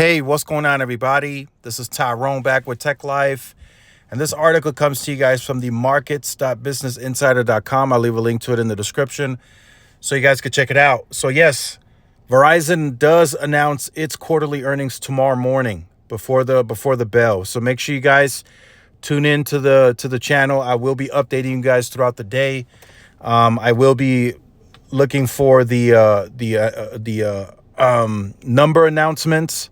Hey, what's going on, everybody? This is Tyrone back with Tech Life. And this article comes to you guys from the markets.businessinsider.com. I'll leave a link to it in the description so you guys can check it out. So yes, Verizon does announce its quarterly earnings tomorrow morning before the bell. So make sure you guys tune in to the channel. I will be updating you guys throughout the day. I will be looking for the number announcements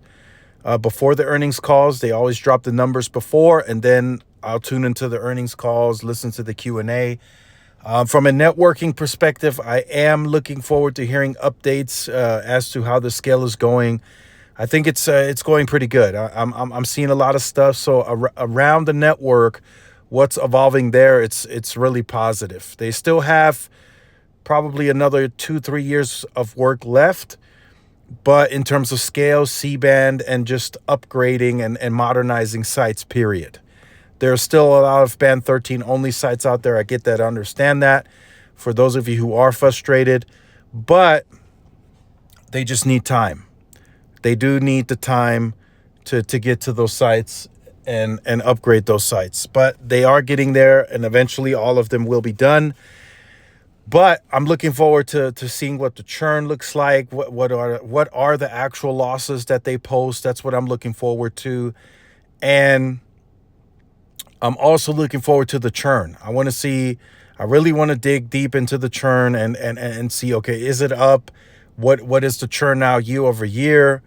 before the earnings calls. They always drop the numbers before, and then I'll tune into the earnings calls, listen to the Q&A. From a networking perspective, I am looking forward to hearing updates as to how the scale is going. I think it's going pretty good. I'm seeing a lot of stuff. So around the network, what's evolving there, it's really positive. They still have probably another 2-3 years of work left. But in terms of scale, C-band, and just upgrading and modernizing sites, period. There are still a lot of Band 13 only sites out there. I get that, I understand that. For those of you who are frustrated, but they just need time. They do need the time to get to those sites and upgrade those sites. But they are getting there, and eventually all of them will be done. But I'm looking forward to seeing what the churn looks like. What are the actual losses that they post? That's what I'm looking forward to. And I'm also looking forward to the churn. I really want to dig deep into the churn and see, okay, is it up? What is the churn now year over year?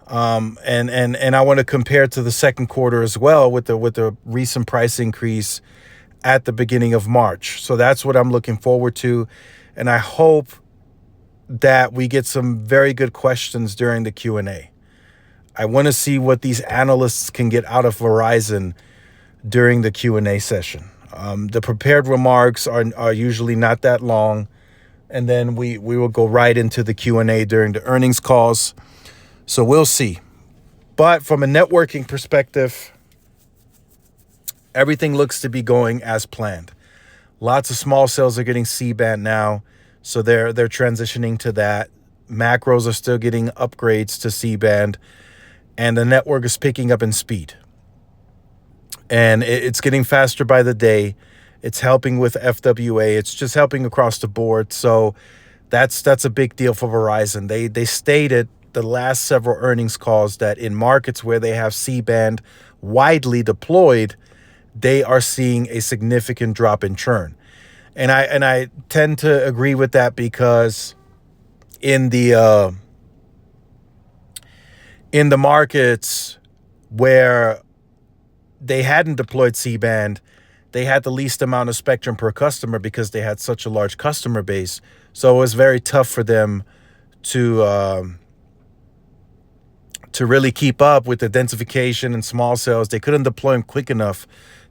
And I want to compare to the second quarter as well with the recent price increase at the beginning of March. So that's what I'm looking forward to. And I hope that we get some very good questions during the Q&A. I want to see what these analysts can get out of Verizon during the Q&A session. The prepared remarks are usually not that long. And then we will go right into the Q&A during the earnings calls. So we'll see. But from a networking perspective, everything looks to be going as planned. Lots of small cells are getting C-band now, so they're transitioning to that. Macros are still getting upgrades to C-band, and the network is picking up in speed. And it's getting faster by the day. It's helping with FWA. It's just helping across the board. So that's a big deal for Verizon. They stated the last several earnings calls that in markets where they have C-band widely deployed, they are seeing a significant drop in churn. And I tend to agree with that because in the markets where they hadn't deployed C-band, they had the least amount of spectrum per customer because they had such a large customer base. So it was very tough for them to really keep up with the densification and small cells. They couldn't deploy them quick enough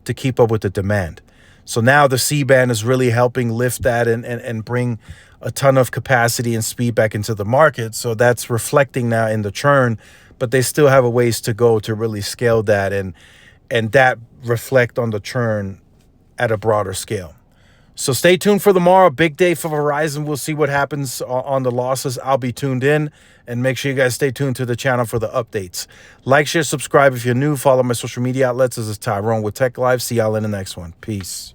to keep up with the demand. So now the C-band is really helping lift that and bring a ton of capacity and speed back into the market. So that's reflecting now in the churn, but they still have a ways to go to really scale that and that reflect on the churn at a broader scale. So stay tuned for tomorrow. Big day for Verizon. We'll see what happens on the losses. I'll be tuned in, and make sure you guys stay tuned to the channel for the updates. Like, share, subscribe if you're new. Follow my social media outlets. This is Tyrone with Tech Live. See y'all in the next one. Peace.